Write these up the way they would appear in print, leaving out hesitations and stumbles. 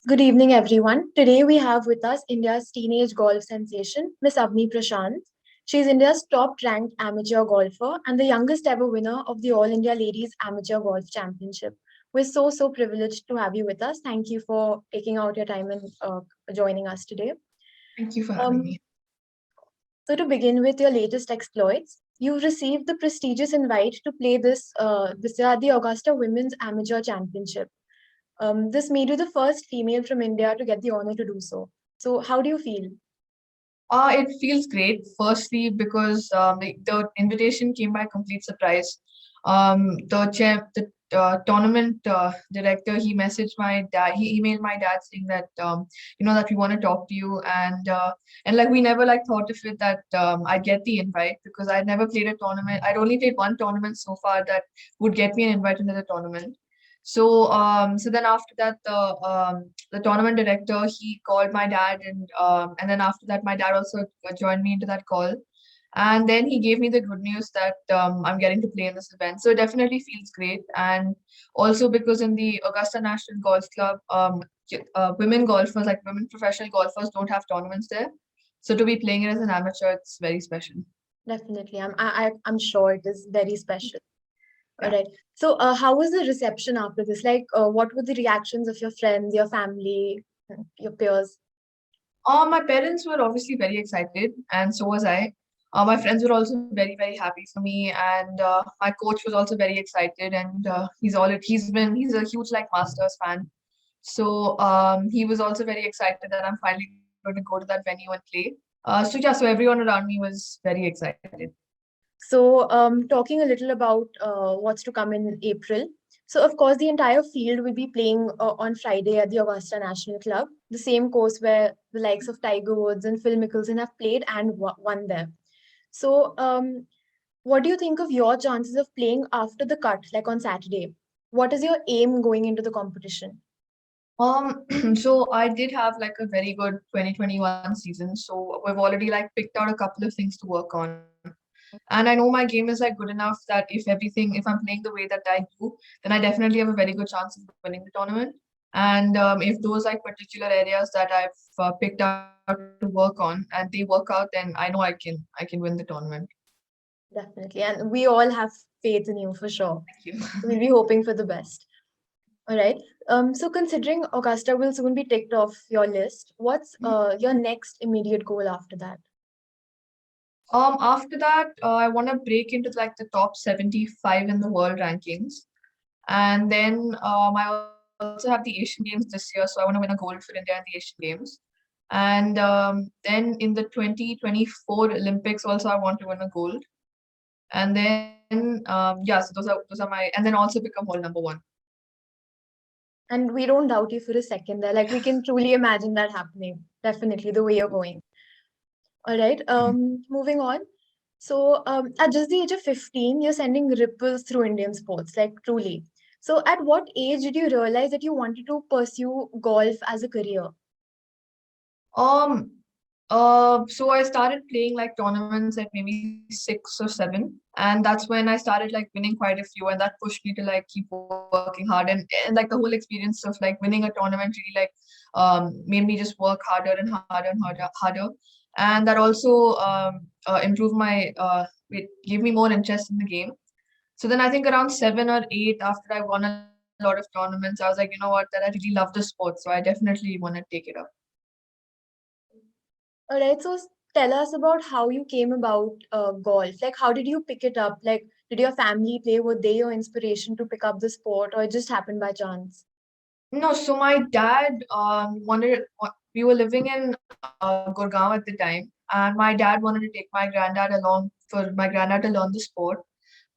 Good evening, everyone. Today we have with us India's teenage golf sensation, Miss Avani Prashanth. She is India's top-ranked amateur golfer and the youngest ever winner of the All India Ladies Amateur Golf Championship. We're so privileged to have you with us. Thank you for taking out your time and joining us today. Thank you for having Um, me. so to begin with your latest exploits, you've received the prestigious invite to play this year at the Augusta Women's Amateur Championship. This made you the first female from India to get the honor to do so. So, how do you feel? It feels great. Firstly, because the invitation came by complete surprise. The tournament director, he messaged my dad. He emailed my dad saying that that we want to talk to you, and like we never like thought of it that I'd get the invite because I'd never played a tournament. I'd only played one tournament so far that would get me an invite into the tournament. So then after that, the tournament director he called my dad, and then after that, my dad also joined me into that call, and then he gave me the good news that I'm getting to play in this event. So it definitely feels great, and also because in the Augusta National Golf Club, women golfers, like women professional golfers, don't have tournaments there. So to be playing it as an amateur, it's very special. Definitely, I'm sure it is very special. All Yeah. right. So, how was the reception after this? Like, what were the reactions of your friends, your family, your peers? My parents were obviously very excited, and so was I. My friends were also very happy for me, and my coach was also very excited. And he's a huge like Masters fan, so he was also very excited that I'm finally going to go to that venue and play. So everyone around me was very excited. So, talking a little about what's to come in April. So, of course, the entire field will be playing on Friday at the Augusta National Club, the same course where the likes of Tiger Woods and Phil Mickelson have played and won there. So, what do you think of your chances of playing after the cut, like on Saturday? What is your aim going into the competition? So I did have like a very good 2021 season. So we've already like picked out a couple of things to work on. And I know my game is like good enough that if I'm playing the way that I do, then I definitely have a very good chance of winning the tournament. And if those like particular areas that I've picked out to work on and they work out, then I know I can win the tournament. Definitely. And we all have faith in you for sure. Thank you. So we'll be hoping for the best. All right. So considering Augusta will soon be ticked off your list, what's your next immediate goal after that? After that, I want to break into like the top 75 in the world rankings. And then I also have the Asian Games this year, so I want to win a gold for India in the Asian Games. And then in the 2024 Olympics, also I want to win a gold. And then so those are my, and then also become world number one. And we don't doubt you for a second there. Like we can truly imagine that happening. Definitely the way you're going. All right. Moving on. So at just the age of 15, you're sending ripples through Indian sports, like truly. So at what age did you realize that you wanted to pursue golf as a career? Um, so I started playing like tournaments at maybe 6 or 7, and that's when I started like winning quite a few, and that pushed me to like keep working hard, and like the whole experience of like winning a tournament really like made me just work harder and harder, and that also improved my it gave me more interest in the game. So then I think around 7 or 8 after I won a lot of tournaments, I was like, you know what, that I really love the sport, so I definitely want to take it up. All right, so tell us about how you came about golf. Like, how did you pick it up? Like, did your family play? Were they your inspiration to pick up the sport, or it just happened by chance? No, so my dad we were living in Gurgaon at the time, and my dad wanted to take my granddad along for my granddad to learn the sport.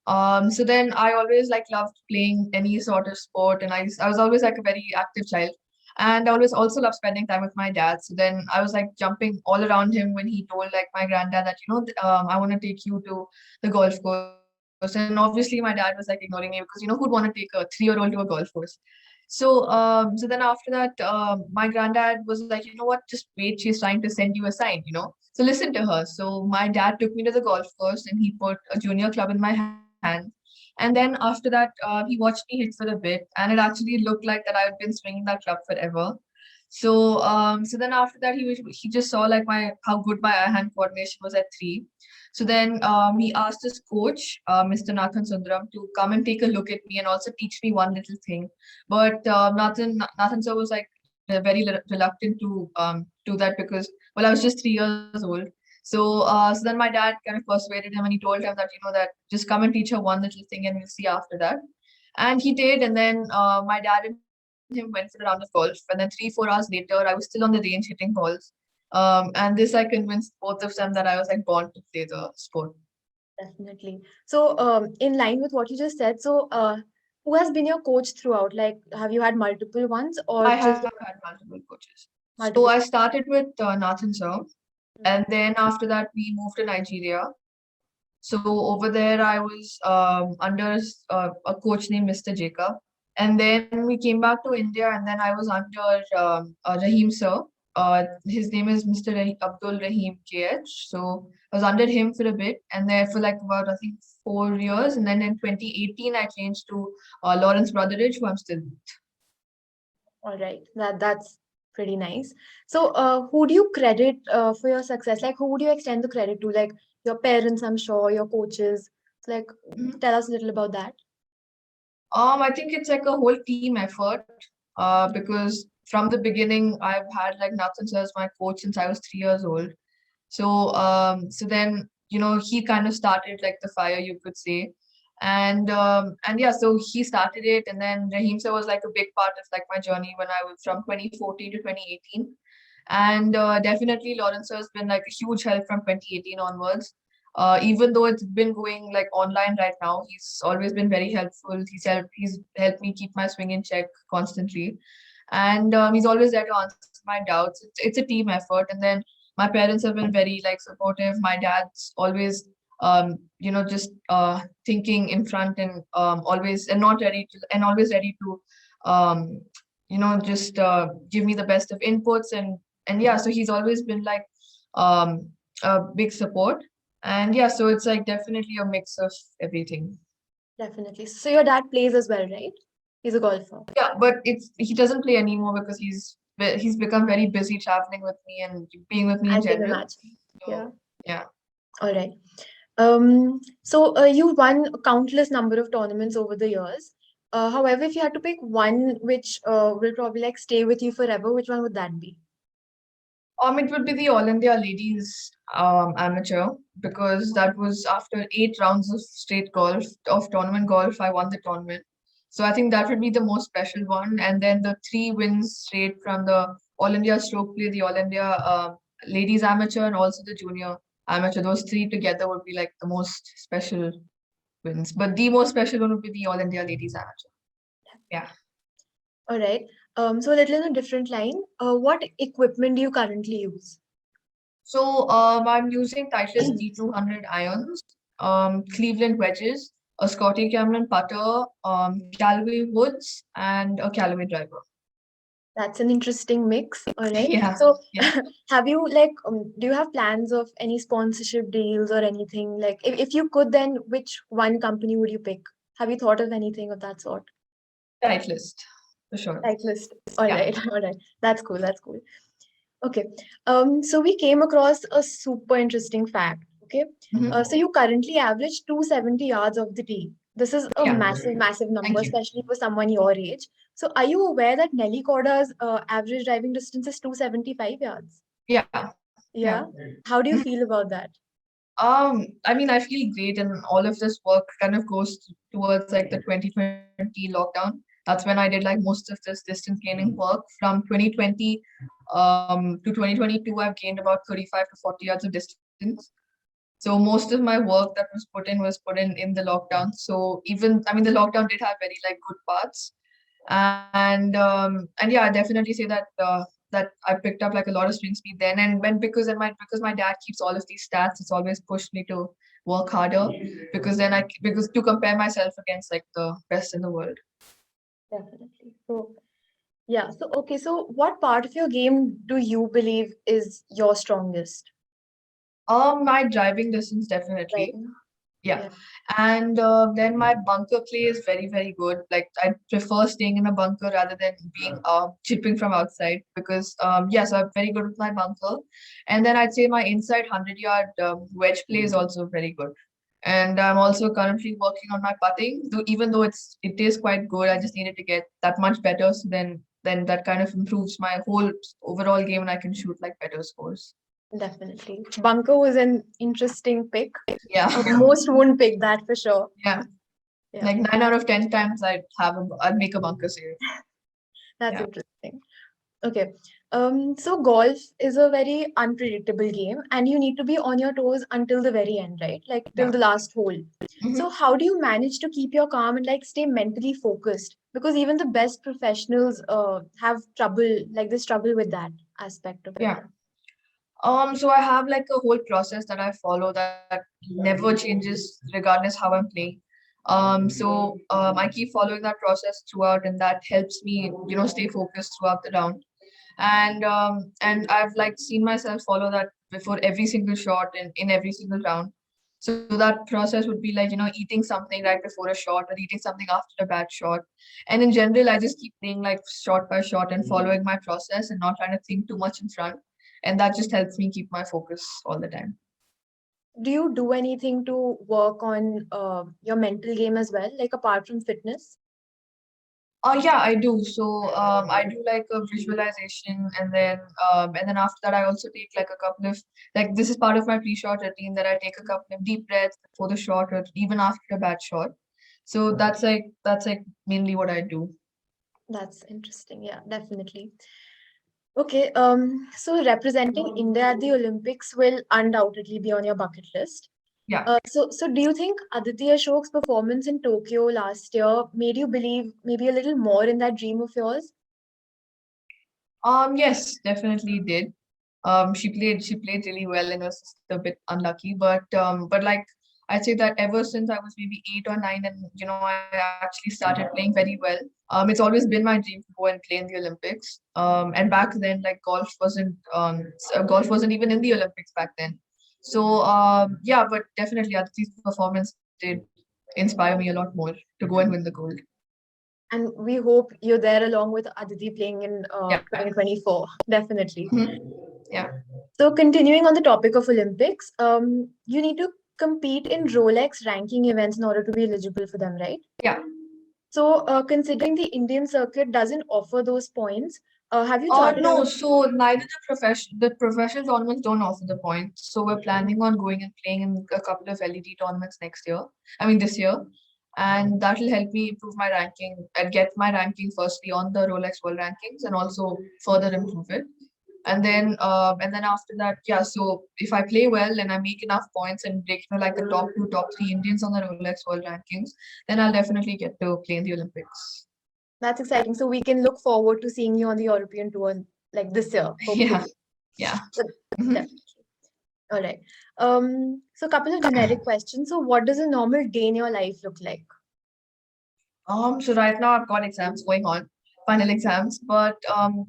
So then I always like loved playing any sort of sport, and I was always like a very active child, and I always also loved spending time with my dad. So then I was like jumping all around him when he told like my granddad that I want to take you to the golf course, and obviously my dad was like ignoring me because who'd want to take a 3-year-old to a golf course. So then after that, my granddad was like, you know what, just wait, she's trying to send you a sign. So listen to her. So my dad took me to the golf course and he put a junior club in my hand. And then after that, he watched me hit for a bit, and it actually looked like that I had been swinging that club forever. So then after that, he just saw like my how good my eye-hand coordination was at 3. So then he asked his coach, Mr. Nathan Sundaram, to come and take a look at me and also teach me one little thing. But Nathan sir was like very reluctant to do that because well I was just 3 years old. So then my dad kind of persuaded him and he told him that that just come and teach her one little thing and we'll see after that. And he did, and then my dad and him went for a round of golf, and then 3-4 hours later, I was still on the range hitting balls. And this I convinced both of them that I was like born to play the sport. Definitely. So, in line with what you just said, so who has been your coach throughout? Like, have you had multiple ones or I just have had multiple coaches. So multiple? I started with Nathan sir, Mm. and then after that we moved to Nigeria. So over there I was under a coach named Mr. Jacob. And then we came back to India, and then I was under Rahim sir. His name is Mr. Abdul Rahim KH. So I was under him for a bit, and there for like about I think 4 years. And then in 2018, I changed to Lawrence Brotheridge, who I'm still with. All right, that's pretty nice. So, who do you credit for your success? Like, who would you extend the credit to? Like your parents, I'm sure, your coaches. So, like, Mhm. tell us a little about that. I think it's like a whole team effort. Because from the beginning, I've had like Nathan sir as my coach since I was 3 years old. So then, he kind of started like the fire, you could say. And yeah, so he started it, and then Raheem sir was like a big part of like my journey when I was from 2014 to 2018. And definitely Lawrence sir has been like a huge help from 2018 onwards. Even though it's been going like online right now, he's always been very helpful. He's helped me keep my swing in check constantly, and he's always there to answer my doubts. It's a team effort, and then my parents have been very like supportive. My dad's always just thinking in front, and always and not ready to and always ready to um just give me the best of inputs. And yeah, so he's always been like um a big support. And yeah, so it's like definitely a mix of everything. Definitely. So, your dad plays as well, right? He's a golfer. Yeah, but he doesn't play anymore because he's become very busy traveling with me and being with me I in can general. imagine. Yeah. So yeah. All right. So you won countless number of tournaments over the years. However, if you had to pick one which will probably like stay with you forever, which one would that be? It would be the All India Ladies Amateur, because that was after 8 rounds of straight golf, of tournament golf, I won the tournament. So I think that would be the most special one. And then the 3 wins straight from the All India Stroke Play, the All India Ladies Amateur, and also the Junior Amateur. Those three together would be like the most special wins. But the most special one would be the All India Ladies Amateur. Yeah. All right. So a little in a different line. What equipment do you currently use? So I'm using Titleist D200 irons, Cleveland wedges, a Scotty Cameron putter, Callaway woods, and a Callaway driver. That's an interesting mix. All right. Yeah, So yeah. have you like do you have plans of any sponsorship deals or anything? Like if you could, then which one company would you pick? Have you thought of anything of that sort? Titleist, for sure. Cyclist. All Yeah. right, all right. That's cool. That's cool. Okay. So we came across a super interesting fact. Okay. Mhm. So you currently average 270 yards of the tee. This is a Yeah. massive, massive number, Thank you. especially for someone your age. So are you aware that Nelly Korda's average driving distance is 275 yards? Yeah. Yeah. Yeah. How do you feel about that? I mean, I feel great, and all of this work kind of goes towards like the 2020 lockdown. That's when I did like most of this distance gaining work. From 2020 to 2022, I've gained about 35 to 40 yards of distance. So most of my work that was put in the lockdown. So even I mean the lockdown did have very like good parts. And yeah, I definitely say that that I picked up like a lot of swing speed then. And when because my dad keeps all of these stats, it's always pushed me to work harder, because to compare myself against like the best in the world. Definitely. So yeah. So okay. So what part of your game do you believe is your strongest? My driving distance definitely. Driving. Yeah. Yeah, And then my bunker play is very, very good. Like I prefer staying in a bunker rather than being chipping from outside because yes, I'm very good with my bunker. And then I'd say my inside 100-yard wedge play is also very good. And I'm also currently working on my putting, though even though it is quite good, I just needed to get that much better. So then that kind of improves my whole overall game and I can shoot like better scores. definitely. Bunker was an interesting pick. Yeah. Most won't pick that for sure. Yeah. Yeah, Like 9 out of 10 times I'd make a bunker save. that's Yeah. interesting. Okay. So golf is a very unpredictable game, and you need to be on your toes until the very end, right? Like till Yeah. the last hole. Hmm. So how do you manage to keep your calm and like stay mentally focused? Because even the best professionals have trouble, like they struggle with that aspect of it. Yeah. So I have like a whole process that I follow that never changes regardless how I'm playing. I keep following that process throughout, and that helps me, stay focused throughout the round. And I've like seen myself follow that before every single shot and in every single round. So that process would be like, eating something right before a shot or eating something after a bad shot. And in general, I just keep playing like shot by shot and following my process and not trying to think too much in front. And that just helps me keep my focus all the time. Do you do anything to work on your mental game as well, like apart from fitness? Yeah, I do. So I do like a visualization, and then after that, I also take like a couple of like this is part of my pre-shot routine that I take a couple of deep breaths before the shot or even after a bad shot. So that's like mainly what I do. That's interesting. Yeah, definitely. Okay, so representing India at the Olympics will undoubtedly be on your bucket list. Yeah. So do you think Aditya Ashok's performance in Tokyo last year made you believe maybe a little more in that dream of yours? Yes, definitely did. She played really well and was just a bit unlucky. But like I'd say that ever since I was maybe 8 or 9, and I actually started playing very well. It's always been my dream to go and play in the Olympics. And back then, like golf wasn't even in the Olympics back then. So yeah, but definitely Aditi's performance did inspire me a lot more to go and win the gold. And we hope you're there along with Aditi playing in Yeah. 2024. Definitely. Mhm. Yeah. So continuing on the topic of Olympics, you need to compete in Rolex ranking events in order to be eligible for them, right? Yeah. So considering the Indian circuit doesn't offer those points, have you charted No, out? so neither the professional tournaments don't offer the points. So we're planning on going and playing in a couple of LED tournaments next year. I mean this year. And that will help me improve my ranking and get my ranking firstly on the Rolex World Rankings and also further improve it. And then after that, yeah, so if I play well and I make enough points and break, like the top two, top three Indians on the Rolex World Rankings, then I'll definitely get to play in the Olympics. That's exciting. So we can look forward to seeing you on the European tour like this year, Yeah, hopefully. yeah. So, Mhm. definitely. All right. So a couple of generic questions. So what does a normal day in your life look like? So right now I've got exams going on, final exams. But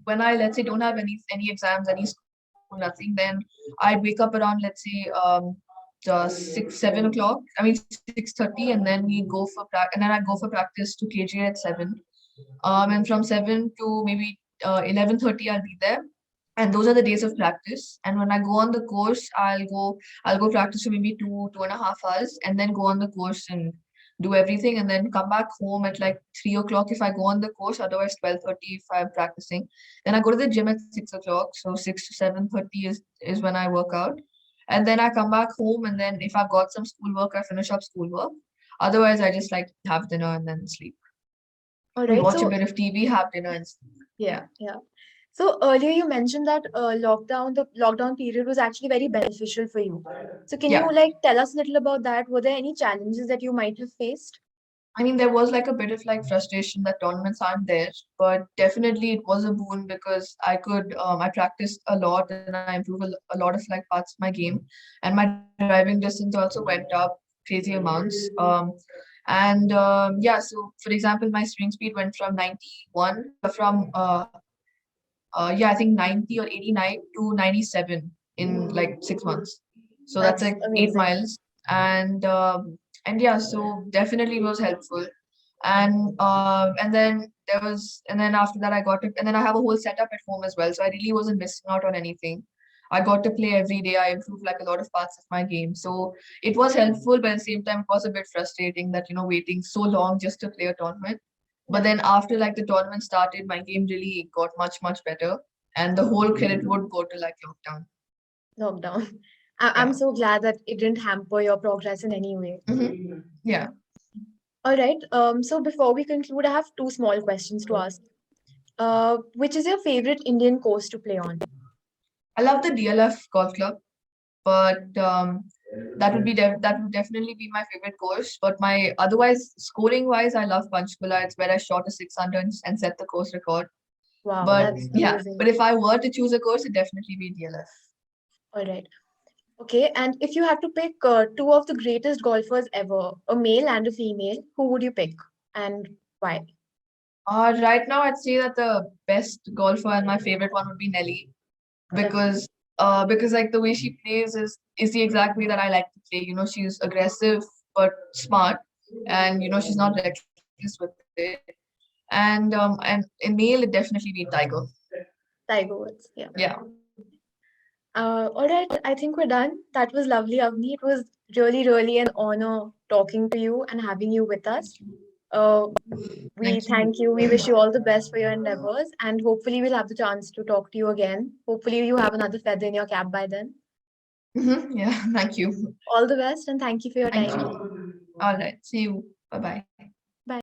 when I let's say don't have any exams, any school, nothing, then I'd wake up around let's say 6, 7 o'clock. I mean 6:30, and then we go for and then I go for practice to KGA at 7. And from 7 to maybe 11:30 I'll be there. And those are the days of practice. And when I go on the course, I'll go practice for maybe 2.5 hours, and then go on the course and do everything, and then come back home at like 3 o'clock if I go on the course. Otherwise 12:30 if I'm practicing. Then I go to the gym at 6 o'clock. So 6 to 7:30 is when I work out. And then I come back home, and then if I've got some schoolwork, I finish up schoolwork. Otherwise, I just like have dinner and then sleep. All And right. watch a So bit of TV, have dinner and sleep. yeah, yeah. So earlier you mentioned that the lockdown period was actually very beneficial for you. So can you Yeah. like tell us a little about that? Were there any challenges that you might have faced? I mean, there was like a bit of like frustration that tournaments aren't there, but definitely it was a boon because I practiced a lot and I improved a lot of like parts of my game, and my driving distance also went up crazy amounts. Yeah, so for example, my swing speed went from 91, yeah, I think 90 or 89 to 97 in like 6 months. So that's That's like eight amazing. miles. And And yeah, so definitely it was helpful. And then after that I got it, and then I have a whole setup at home as well, so I really wasn't missing out on anything. I got to play every day. I improved like a lot of parts of my game, so it was helpful, but at the same time it was a bit frustrating that waiting so long just to play a tournament. But Yeah, then after like the tournament started, my game really got much better, and the whole credit would go to like lockdown. lockdown. I'm Yeah. so glad that it didn't hamper your progress in any way. Yeah. All right. So before we conclude, I have two small questions to ask. Which is your favorite Indian course to play on? I love the DLF golf club, but that would definitely be my favorite course. But my otherwise scoring wise, I love Panchkula. It's where I shot a 600 and set the course record. Wow, But that's yeah, amazing. but if I were to choose a course, it'd definitely be DLF. All right. Okay. And if you had to pick two of the greatest golfers ever, a male and a female, who would you pick and why? Right now, I'd say that the best golfer and my favorite one would be Nelly, Definitely. because like the way she plays is the exact way that I like to play. She's aggressive but smart, and she's not reckless with it. And in male, it definitely be Tiger. Tiger Woods. Yeah. Yeah. All right, I think we're done. That was lovely, Avni. It was really an honor talking to you and having you with us. Uh, we Thank you. thank you. We wish you all the best for your endeavors, and hopefully, we'll have the chance to talk to you again. Hopefully, you have another feather in your cap by then. Yeah. Thank you. All the best, and thank you for your Thank time. you. All right. See you. Bye bye.